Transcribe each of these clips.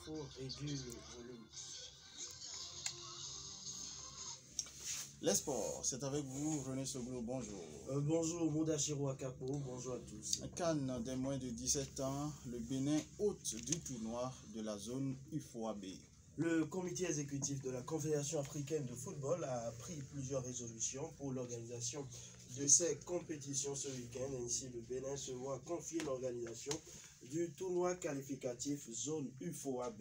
faut réduire le volume. Les sports, c'est avec vous, René Soglo, bonjour. Bonjour, Moudachiro Akapo, bonjour à tous. Cannes des moins de 17 ans, le Bénin hôte du tournoi de la zone UFOAB. Le comité exécutif de la Confédération africaine de football a pris plusieurs résolutions pour l'organisation de ces compétitions ce week-end. Ainsi, le Bénin se voit confier l'organisation du tournoi qualificatif zone UFOAB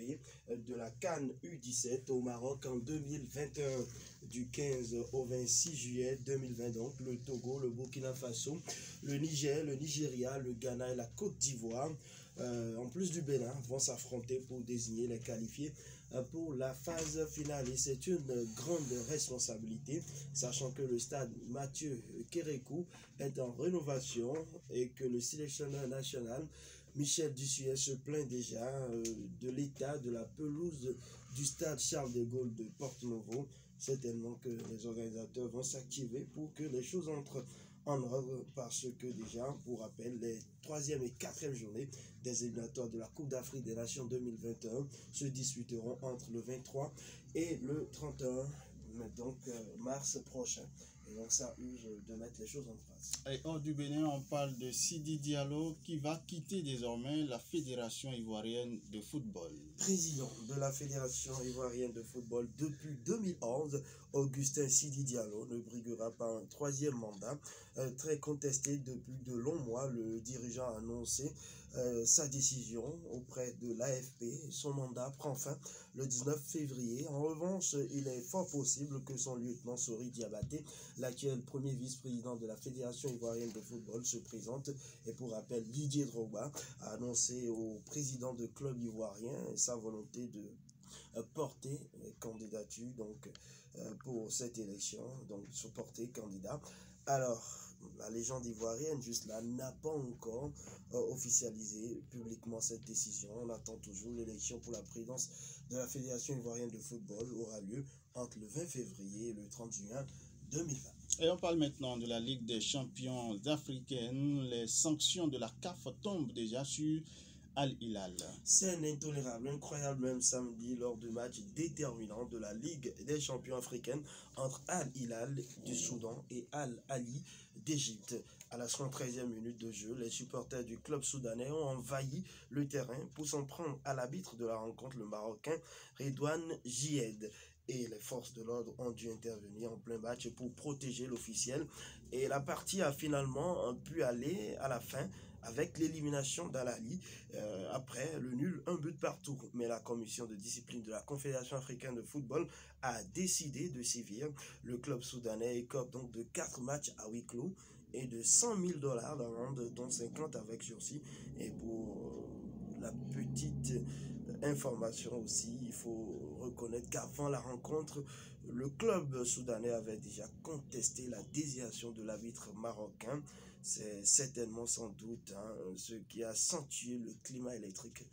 de la Cannes U17 au Maroc en 2021. Du 15 au 26 juillet 2020, donc, le Togo, le Burkina Faso, le Niger, le Nigeria, le Ghana et la Côte d'Ivoire, en plus du Bénin, vont s'affronter pour désigner les qualifiés pour la phase finale. Et c'est une grande responsabilité, sachant que le stade Mathieu Kérékou est en rénovation et que le sélectionneur national Michel Dussuet se plaint déjà de l'état de la pelouse du stade Charles de Gaulle de Porto-Novo. C'est tellement que les organisateurs vont s'activer pour que les choses entrent en ordre, parce que déjà, pour rappel, les 3e et 4e journées des éliminatoires de la Coupe d'Afrique des Nations 2021 se disputeront entre le 23 et le 31 donc mars prochain. Et donc ça use de mettre les choses en place. Et hors du Bénin, on parle de Sidi Diallo qui va quitter désormais la Fédération ivoirienne de football. Président de la Fédération ivoirienne de football depuis 2011, Augustin Sidi Diallo ne briguera pas un 3e mandat. Très contesté depuis de longs mois, le dirigeant a annoncé sa décision auprès de l'AFP. Son mandat prend fin le 19 février. En revanche, il est fort possible que son lieutenant Sori Diabaté, l'actuel premier vice-président de la Fédération ivoirienne de football, se présente. Et pour rappel, Didier Drogba a annoncé au président de club ivoirien sa volonté de porter candidature donc pour cette élection, donc se porter candidat. Alors, la légende ivoirienne, juste là, n'a pas encore officialisé publiquement cette décision. On attend toujours. L'élection pour la présidence de la Fédération ivoirienne de football aura lieu entre le 20 février et le 30 juin 2020. Et on parle maintenant de la Ligue des champions africaine. Les sanctions de la CAF tombent déjà sur Al-Hilal. Scène intolérable, incroyable même samedi lors du match déterminant de la Ligue des champions africaine entre Al-Hilal du Soudan et Al-Ali d'Égypte. À la 113e minute de jeu, les supporters du club soudanais ont envahi le terrain pour s'en prendre à l'arbitre de la rencontre, le Marocain Redouane Jied. Et les forces de l'ordre ont dû intervenir en plein match pour protéger l'officiel. Et la partie a finalement pu aller à la fin avec l'élimination d'Al-Ali après le nul, un but partout. Mais la commission de discipline de la Confédération africaine de football a décidé de sévir. Le club soudanais écope donc de 4 matchs à huis clos et de $100 000 d'amende, dont 50 avec sursis. Et pour la petite information aussi, il faut reconnaître qu'avant la rencontre, le club soudanais avait déjà contesté la désignation de l'arbitre marocain. C'est certainement sans doute ce qui a accentué le climat électrique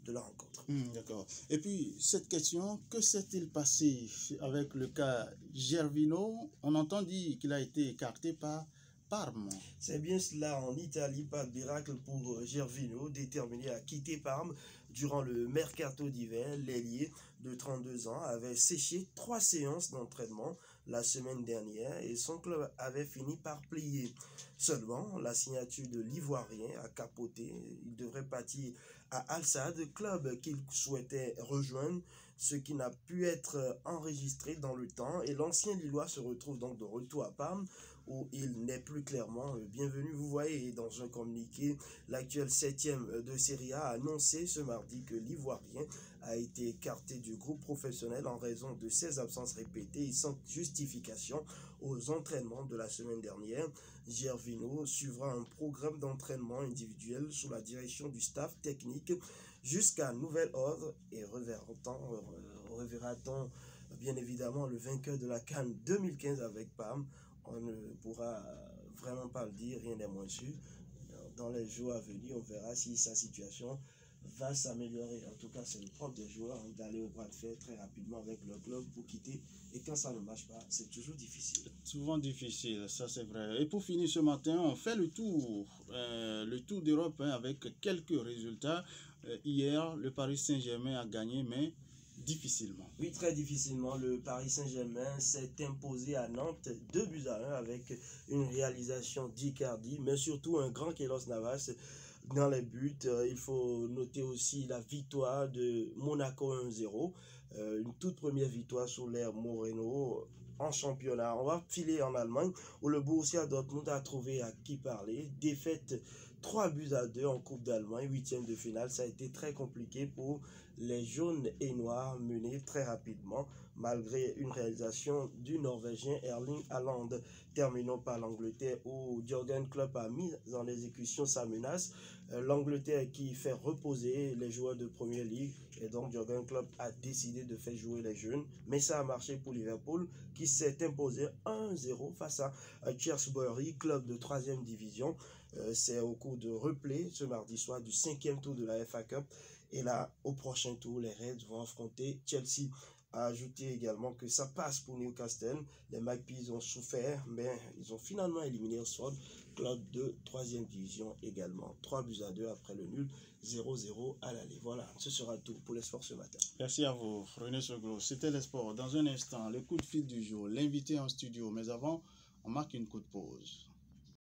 de la rencontre. D'accord. Et puis, cette question, que s'est-il passé avec le cas Gervinho? On entend dire qu'il a été écarté par Parme. C'est bien cela, en Italie, pas de miracle pour Gervinho, déterminé à quitter Parme durant le mercato d'hiver. L'ailier de 32 ans avait séché 3 séances d'entraînement la semaine dernière et son club avait fini par plier. Seulement, la signature de l'Ivoirien a capoté. Il devrait partir à Al-Sadd, club qu'il souhaitait rejoindre, ce qui n'a pu être enregistré dans le temps. Et l'ancien Lillois se retrouve donc de retour à Parme, où il n'est plus clairement bienvenu. Vous voyez, dans un communiqué, l'actuel 7e de Serie A a annoncé ce mardi que l'Ivoirien a été écarté du groupe professionnel en raison de ses absences répétées et sans justification aux entraînements de la semaine dernière. Gervinho suivra un programme d'entraînement individuel sous la direction du staff technique jusqu'à nouvel ordre et reverra-t-on bien évidemment le vainqueur de la CAN 2015 avec Parme. On ne pourra vraiment pas le dire, rien n'est moins sûr. Dans les jours à venir, on verra si sa situation va s'améliorer. En tout cas, c'est le propre des joueurs d'aller au bras de fer très rapidement avec leur club pour quitter. Et quand ça ne marche pas, c'est toujours difficile. Souvent difficile, ça c'est vrai. Et pour finir ce matin, on fait le tour d'Europe avec quelques résultats. Hier, le Paris Saint-Germain a gagné, mais difficilement. Oui, très difficilement. Le Paris Saint-Germain s'est imposé à Nantes 2-1 avec une réalisation d'Icardi, mais surtout un grand Keylor Navas dans les buts. Il faut noter aussi la victoire de Monaco 1-0, une toute première victoire sous l'ère Moreno en championnat. On va filer en Allemagne où le Borussia Dortmund a trouvé à qui parler. Défaite 3-2 en Coupe d'Allemagne, huitième de finale. Ça a été très compliqué pour les jaunes et noirs, menés très rapidement malgré une réalisation du Norvégien Erling Haaland. Terminons par l'Angleterre où Jürgen Klopp a mis en exécution sa menace. L'Angleterre qui fait reposer les joueurs de Premier League et donc Jürgen Klopp a décidé de faire jouer les jeunes. Mais ça a marché pour Liverpool qui s'est imposé 1-0 face à Shrewsbury, club de 3e division. C'est au cours de replay ce mardi soir du 5e tour de la FA Cup. Et là, au prochain tour, les Reds vont affronter Chelsea. A ajouté également que ça passe pour Newcastle. Les Magpies ont souffert, mais ils ont finalement éliminé Oxford, club de 3e division également. 3-2 après le nul, 0-0 à l'aller. Voilà, ce sera tout pour les sports ce matin. Merci à vous, René Soglo. C'était les sports. Dans un instant, le coup de fil du jour, l'invité en studio. Mais avant, on marque une courte pause.